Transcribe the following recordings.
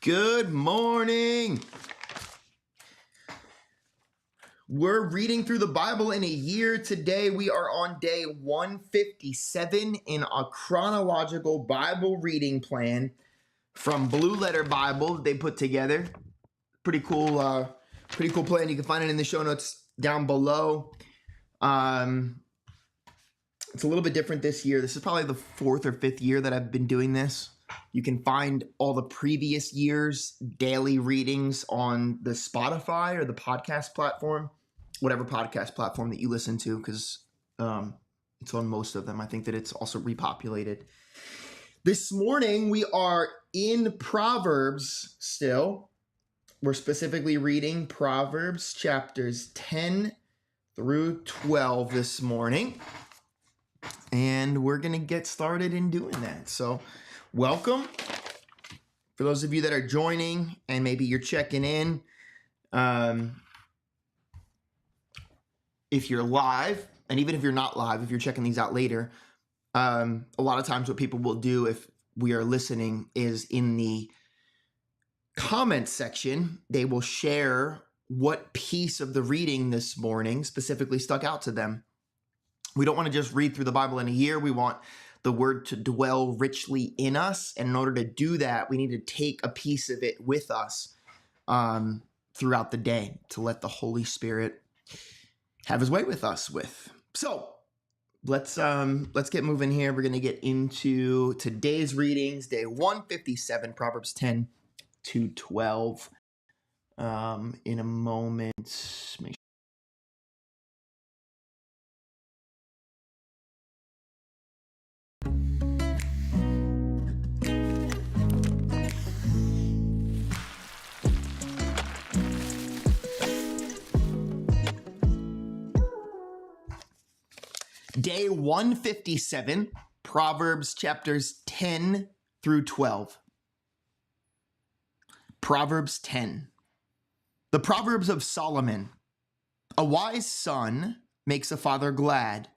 Good morning. We're reading through the Bible in a year. Today we are on day 157 in a chronological Bible reading plan from Blue Letter Bible they put together. Pretty cool plan. You can find it in the show notes down below. It's a little bit different this year. This is probably the fourth or fifth year that I've been doing this. You can find all the previous years' daily readings on the Spotify or the podcast platform, whatever podcast platform that you listen to, because it's on most of them. I think that it's also repopulated. This morning, we are in Proverbs still. We're specifically reading Proverbs chapters 10 through 12 this morning. And we're going to get started in doing that. So welcome. For those of you that are joining and maybe you're checking in, if you're live, and even if you're not live, if you're checking these out later, a lot of times what people will do if we are listening is in the comments section, they will share what piece of the reading this morning specifically stuck out to them. We don't want to just read through the Bible in a year. We want the word to dwell richly in us. And in order to do that, we need to take a piece of it with us throughout the day to let the Holy Spirit have his way with us with. So let's get moving here. We're going to get into today's readings, day 157, Proverbs 10 to 12 in a moment. Make Day 157, Proverbs chapters 10 through 12. Proverbs 10. The Proverbs of Solomon. A wise son makes a father glad,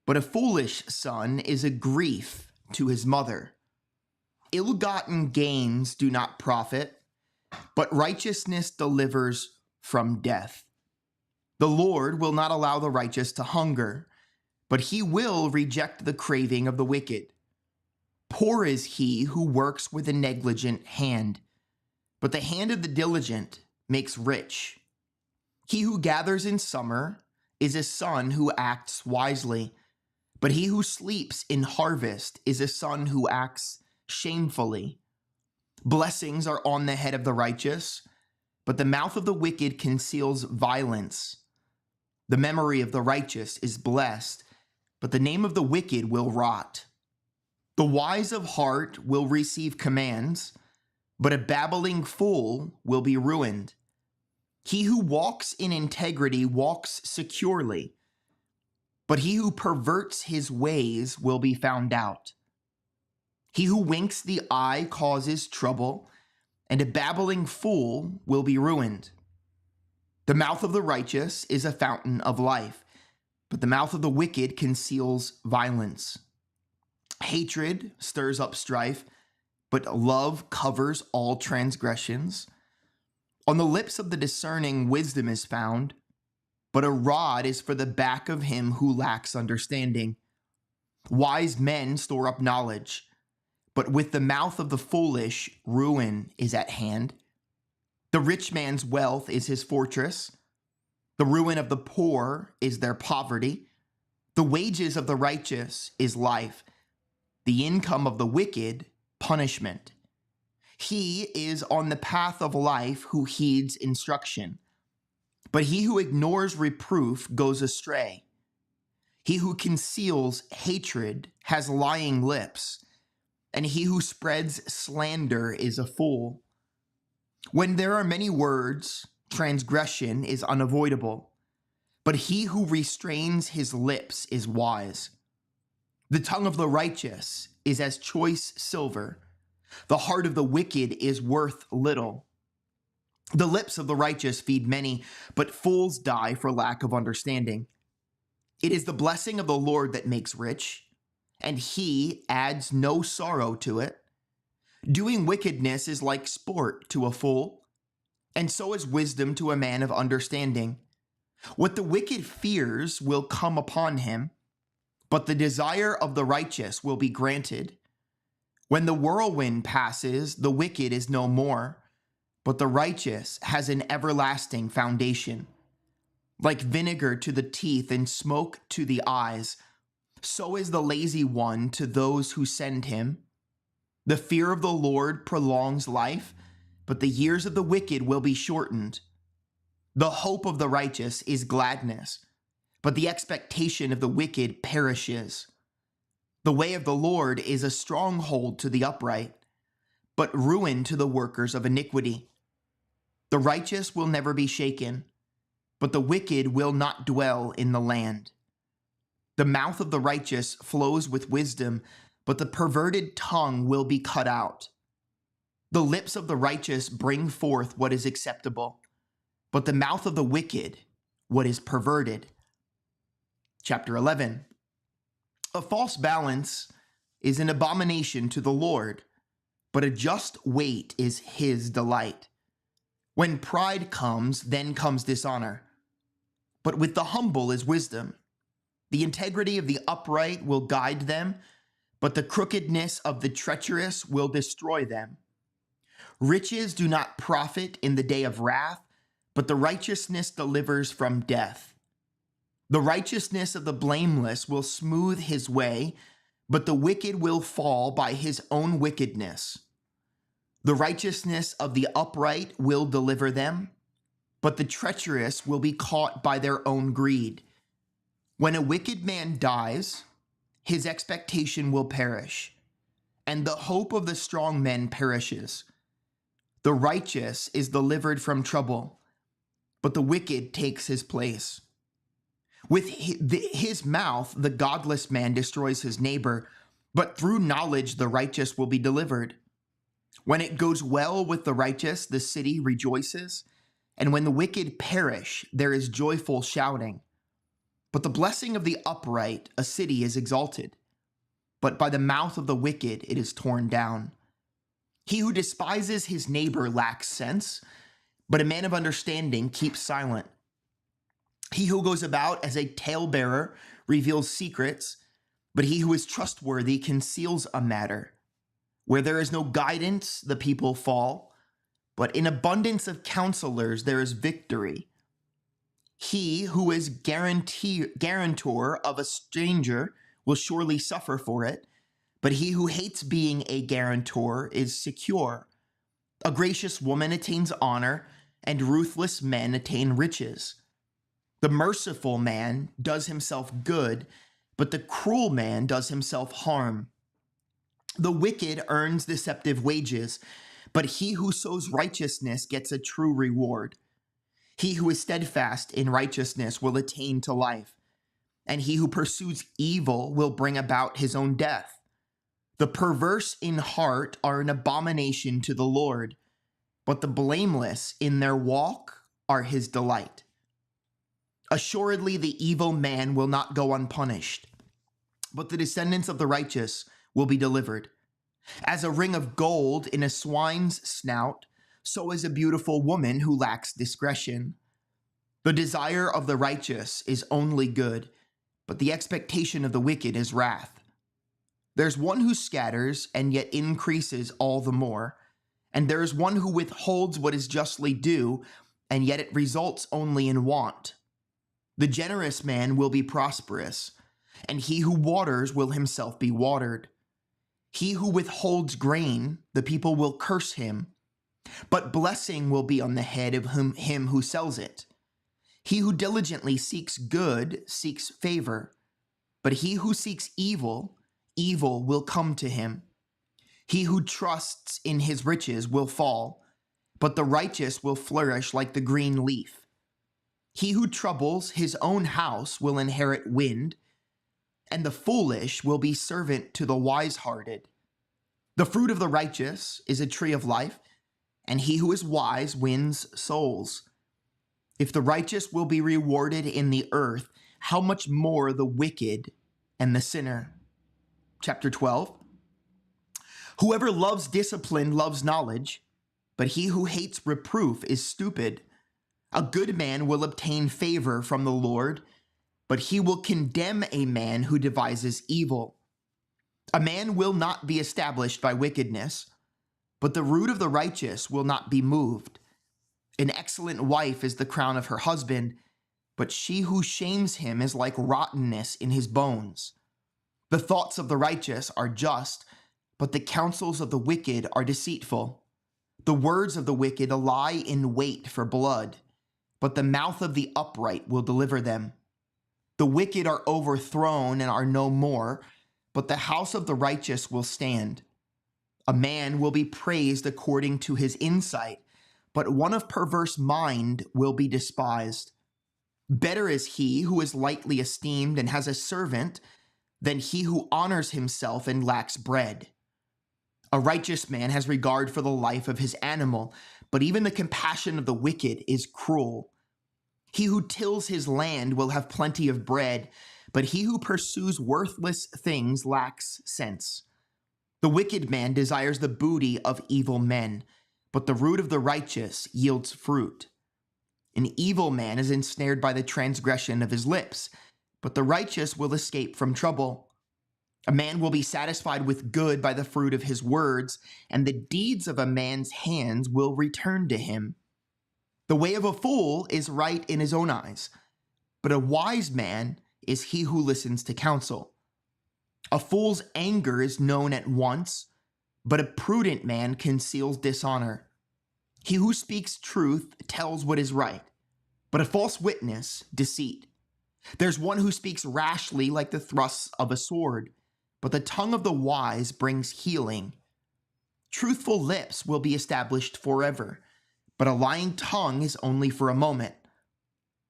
but a foolish son is a grief to his mother. Ill-gotten gains do not profit, but righteousness delivers from death. The Lord will not allow the righteous to hunger, but he will reject the craving of the wicked. Poor is he who works with a negligent hand, but the hand of the diligent makes rich. He who gathers in summer is a son who acts wisely, but he who sleeps in harvest is a son who acts shamefully. Blessings are on the head of the righteous, but the mouth of the wicked conceals violence. The memory of the righteous is blessed, but the name of the wicked will rot. The wise of heart will receive commands, but a babbling fool will be ruined. He who walks in integrity walks securely, but he who perverts his ways will be found out. He who winks the eye causes trouble, and a babbling fool will be ruined. The mouth of the righteous is a fountain of life, but the mouth of the wicked conceals violence. Hatred stirs up strife, but love covers all transgressions. On the lips of the discerning wisdom is found, but a rod is for the back of him who lacks understanding. Wise men store up knowledge, but with the mouth of the foolish, ruin is at hand. The rich man's wealth is his fortress. The ruin of the poor is their poverty. The wages of the righteous is life. The income of the wicked, punishment. He is on the path of life who heeds instruction, but he who ignores reproof goes astray. He who conceals hatred has lying lips, and he who spreads slander is a fool. When there are many words, transgression is unavoidable, but he who restrains his lips is wise. The tongue of the righteous is as choice silver. The heart of the wicked is worth little. The lips of the righteous feed many, but fools die for lack of understanding. It is the blessing of the Lord that makes rich, and he adds no sorrow to it. Doing wickedness is like sport to a fool, and so is wisdom to a man of understanding. What the wicked fears will come upon him, but the desire of the righteous will be granted. When the whirlwind passes, the wicked is no more, but the righteous has an everlasting foundation. Like vinegar to the teeth and smoke to the eyes, so is the lazy one to those who send him. The fear of the Lord prolongs life, but the years of the wicked will be shortened. The hope of the righteous is gladness, but the expectation of the wicked perishes. The way of the Lord is a stronghold to the upright, but ruin to the workers of iniquity. The righteous will never be shaken, but the wicked will not dwell in the land. The mouth of the righteous flows with wisdom, but the perverted tongue will be cut out. The lips of the righteous bring forth what is acceptable, but the mouth of the wicked, what is perverted. Chapter 11. A false balance is an abomination to the Lord, but a just weight is his delight. When pride comes, then comes dishonor, but with the humble is wisdom. The integrity of the upright will guide them, but the crookedness of the treacherous will destroy them. Riches do not profit in the day of wrath, but the righteousness delivers from death. The righteousness of the blameless will smooth his way, but the wicked will fall by his own wickedness. The righteousness of the upright will deliver them, but the treacherous will be caught by their own greed. When a wicked man dies, his expectation will perish, and the hope of the strong men perishes. The righteous is delivered from trouble, but the wicked takes his place. With his mouth, the godless man destroys his neighbor, but through knowledge, the righteous will be delivered. When it goes well with the righteous, the city rejoices, and when the wicked perish, there is joyful shouting. But the blessing of the upright, a city is exalted, but by the mouth of the wicked, it is torn down. He who despises his neighbor lacks sense, but a man of understanding keeps silent. He who goes about as a talebearer reveals secrets, but he who is trustworthy conceals a matter. Where there is no guidance, the people fall, but in abundance of counselors there is victory. He who is guarantor of a stranger will surely suffer for it, but he who hates being a guarantor is secure. A gracious woman attains honor, and ruthless men attain riches. The merciful man does himself good, but the cruel man does himself harm. The wicked earns deceptive wages, but he who sows righteousness gets a true reward. He who is steadfast in righteousness will attain to life, and he who pursues evil will bring about his own death. The perverse in heart are an abomination to the Lord, but the blameless in their walk are his delight. Assuredly, the evil man will not go unpunished, but the descendants of the righteous will be delivered. As a ring of gold in a swine's snout, so is a beautiful woman who lacks discretion. The desire of the righteous is only good, but the expectation of the wicked is wrath. There's one who scatters and yet increases all the more, and there is one who withholds what is justly due, and yet it results only in want. The generous man will be prosperous, and he who waters will himself be watered. He who withholds grain, the people will curse him, but blessing will be on the head of him who sells it. He who diligently seeks good seeks favor, but he who seeks evil, evil will come to him. He who trusts in his riches will fall, but the righteous will flourish like the green leaf. He who troubles his own house will inherit wind, and the foolish will be servant to the wise-hearted. The fruit of the righteous is a tree of life, and he who is wise wins souls. If the righteous will be rewarded in the earth, how much more the wicked and the sinner? Chapter 12. Whoever loves discipline loves knowledge, but he who hates reproof is stupid. A good man will obtain favor from the Lord, but he will condemn a man who devises evil. A man will not be established by wickedness, but the root of the righteous will not be moved. An excellent wife is the crown of her husband, but she who shames him is like rottenness in his bones. The thoughts of the righteous are just, but the counsels of the wicked are deceitful. The words of the wicked lie in wait for blood, but the mouth of the upright will deliver them. The wicked are overthrown and are no more, but the house of the righteous will stand. A man will be praised according to his insight, but one of perverse mind will be despised. Better is he who is lightly esteemed and has a servant than he who honors himself and lacks bread. A righteous man has regard for the life of his animal, but even the compassion of the wicked is cruel. He who tills his land will have plenty of bread, but he who pursues worthless things lacks sense. The wicked man desires the booty of evil men, but the root of the righteous yields fruit. An evil man is ensnared by the transgression of his lips, but the righteous will escape from trouble. A man will be satisfied with good by the fruit of his words, and the deeds of a man's hands will return to him. The way of a fool is right in his own eyes, but a wise man is he who listens to counsel. A fool's anger is known at once, but a prudent man conceals dishonor. He who speaks truth tells what is right, but a false witness, deceit. There's one who speaks rashly like the thrusts of a sword, but the tongue of the wise brings healing. Truthful lips will be established forever, but a lying tongue is only for a moment.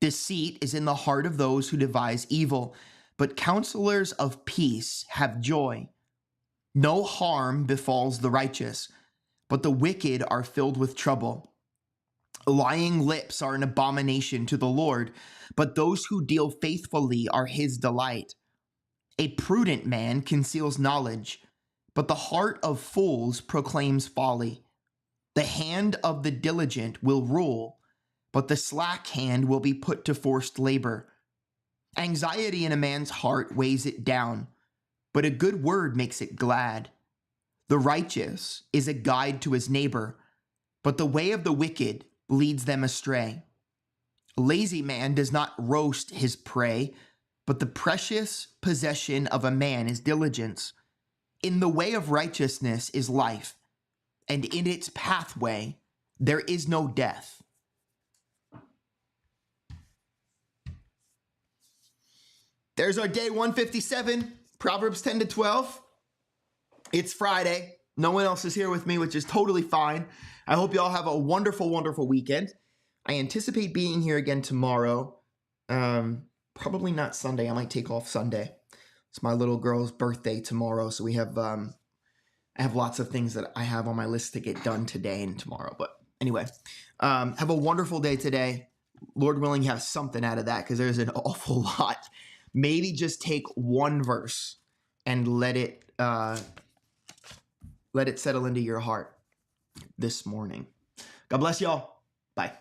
Deceit is in the heart of those who devise evil, but counselors of peace have joy. No harm befalls the righteous, but the wicked are filled with trouble. Lying lips are an abomination to the Lord, but those who deal faithfully are his delight. A prudent man conceals knowledge, but the heart of fools proclaims folly. The hand of the diligent will rule, but the slack hand will be put to forced labor. Anxiety in a man's heart weighs it down, but a good word makes it glad. The righteous is a guide to his neighbor, but the way of the wicked leads them astray. A lazy man does not roast his prey, but the precious possession of a man is diligence. In the way of righteousness is life, and in its pathway there is no death. There's our day 157, Proverbs 10 to 12. It's Friday. No one else is here with me, which is totally fine. I hope you all have a wonderful, wonderful weekend. I anticipate being here again tomorrow. Probably not Sunday. I might take off Sunday. It's my little girl's birthday tomorrow, so we have I have lots of things that I have on my list to get done today and tomorrow. But anyway, have a wonderful day today. Lord willing, you have something out of that because there's an awful lot. Maybe just take one verse and let it settle into your heart this morning. God bless y'all. Bye.